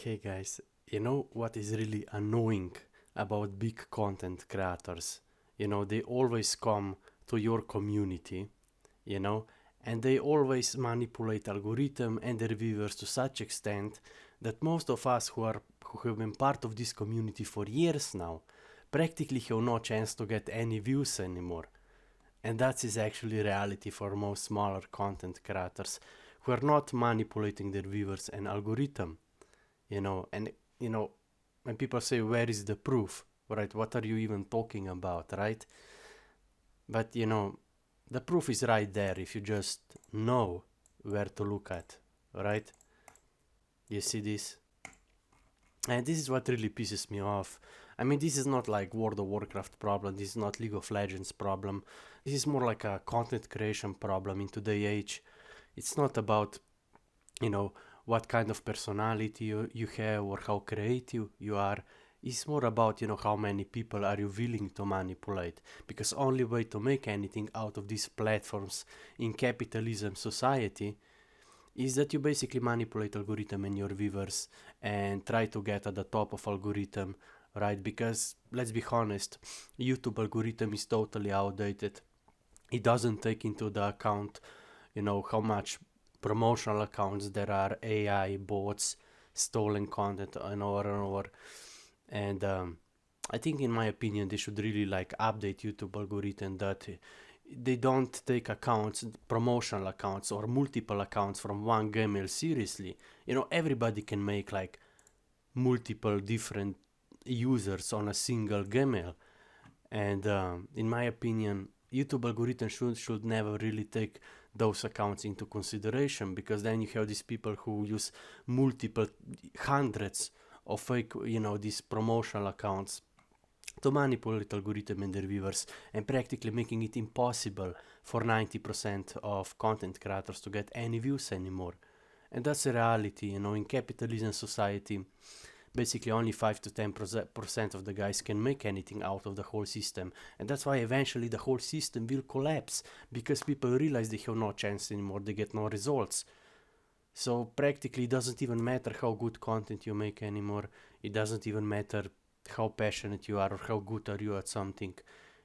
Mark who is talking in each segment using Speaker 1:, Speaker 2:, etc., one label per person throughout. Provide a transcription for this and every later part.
Speaker 1: Hey guys, you know what is really annoying about big content creators? They always come to your community, you know, and they always manipulate algorithm and their viewers to such extent that most of us who have been part of this community for years now practically have no chance to get any views anymore. And that is actually reality for most smaller content creators who are not manipulating their viewers and algorithm. And when people say, where is the proof, right? What are you even talking about, right? But the proof is right there if you just know where to look at, right? You see this? And this is what really pisses me off. I mean, this is not like World of Warcraft problem, this is not League of Legends problem. This is more like a content creation problem in today's age. It's not about, what kind of personality you have or how creative you are. It's more about, how many people are you willing to manipulate. Because only way to make anything out of these platforms in capitalism society is that you basically manipulate algorithm and your viewers and try to get at the top of algorithm, right? Because let's be honest, YouTube algorithm is totally outdated. It doesn't take into the account, how much promotional accounts there are, AI bots, stolen content, and over. And I think, in my opinion, they should really update YouTube algorithm that they don't take accounts, promotional accounts or multiple accounts from one Gmail seriously. Everybody can make multiple different users on a single Gmail. And in my opinion, YouTube algorithm should never really take those accounts into consideration, because then you have these people who use multiple hundreds of fake, these promotional accounts to manipulate algorithm and their viewers, and practically making it impossible for 90% of content creators to get any views anymore. And that's a reality, in capitalism society. Basically only 5 to 10% of the guys can make anything out of the whole system, and that's why eventually the whole system will collapse, because people realize they have no chance anymore, they get no results. So practically it doesn't even matter how good content you make anymore. It doesn't even matter how passionate you are or how good are you at something.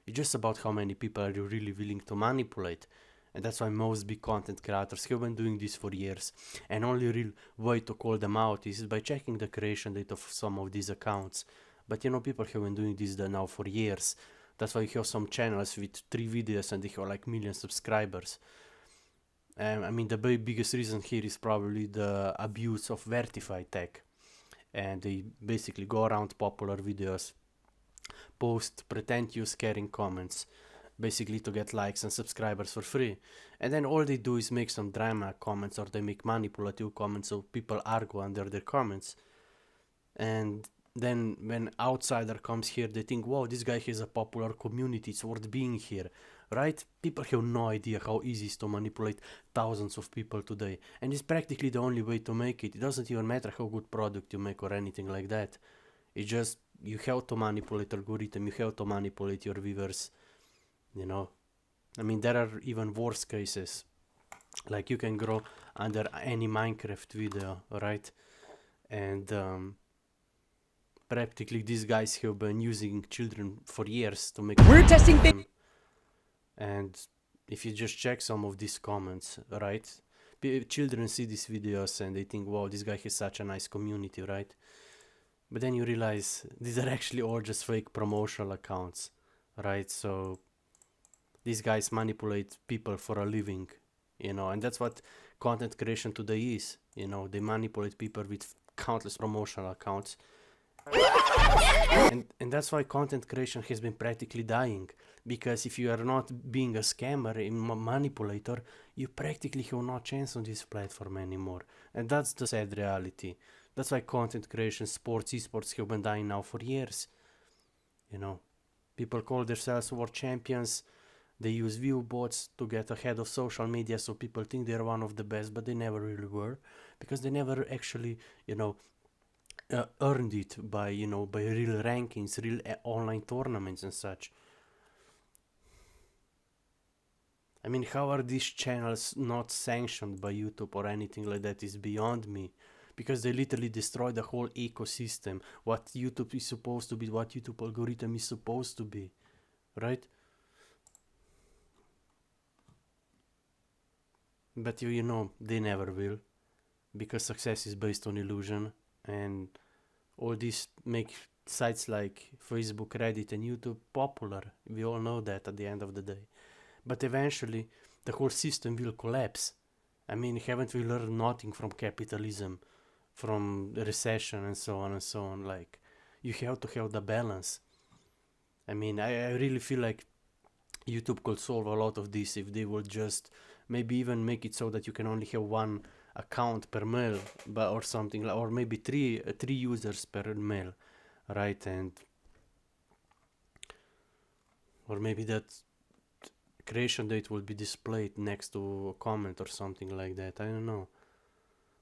Speaker 1: It's just about how many people are you really willing to manipulate. And that's why most big content creators have been doing this for years. And only real way to call them out is by checking the creation date of some of these accounts. But people have been doing this now for years. That's why you have some channels with 3 videos and they have million subscribers. I mean, the biggest reason here is probably the abuse of verify tag. And they basically go around popular videos, post, pretend use caring comments, basically to get likes and subscribers for free. And then all they do is make some drama comments, or they make manipulative comments so people argue under their comments. And then when outsider comes here, they think, wow, this guy has a popular community, it's worth being here, right? People have no idea how easy it is to manipulate thousands of people today. And it's practically the only way to make it. It doesn't even matter how good product you make or anything like that. It's just, you have to manipulate algorithm, you have to manipulate your viewers. I mean, there are even worse cases. Like, you can grow under any Minecraft video, right? And practically these guys have been using children for years to make.
Speaker 2: We're testing
Speaker 1: them. And if you just check some of these comments, right? Children see these videos and they think, wow, this guy has such a nice community, right? But then you realize these are actually all just fake promotional accounts, right? So these guys manipulate people for a living, and that's what content creation today is. They manipulate people with countless promotional accounts. And that's why content creation has been practically dying, because if you are not being a scammer, a manipulator, you practically have no chance on this platform anymore. And that's the sad reality. That's why content creation, sports, esports have been dying now for years. People call themselves world champions. They use view bots to get ahead of social media, so people think they're one of the best, but they never really were, because they never actually, earned it by real rankings, real online tournaments and such. I mean, how are these channels not sanctioned by YouTube or anything like that is beyond me, because they literally destroy the whole ecosystem, what YouTube is supposed to be, what YouTube algorithm is supposed to be, right? But you know, they never will, because success is based on illusion, and all this make sites like Facebook, Reddit, and YouTube popular. We all know that at the end of the day. But eventually, the whole system will collapse. I mean, haven't we learned nothing from capitalism, from the recession, and so on and so on? Like, you have to have the balance. I mean, I really feel like YouTube could solve a lot of this if they would just maybe even make it so that you can only have one account per mail, but or something, or maybe three users per mail, right? And or maybe that creation date will be displayed next to a comment or something like that. I don't know.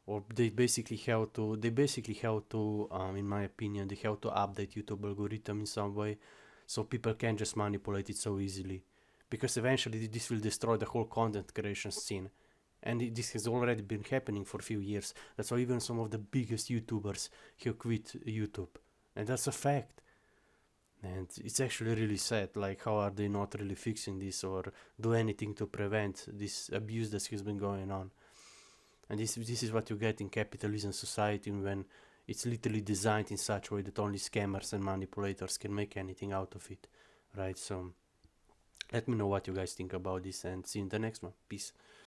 Speaker 1: Or they basically have to in my opinion, they have to update YouTube algorithm in some way so people can't just manipulate it so easily, because eventually this will destroy the whole content creation scene. And this has already been happening for a few years. That's why even some of the biggest YouTubers have quit YouTube, and that's a fact. And it's actually really sad, like how are they not really fixing this or do anything to prevent this abuse that has been going on. And this is what you get in capitalism society, when it's literally designed in such a way that only scammers and manipulators can make anything out of it, right? So let me know what you guys think about this, and see you in the next one. Peace.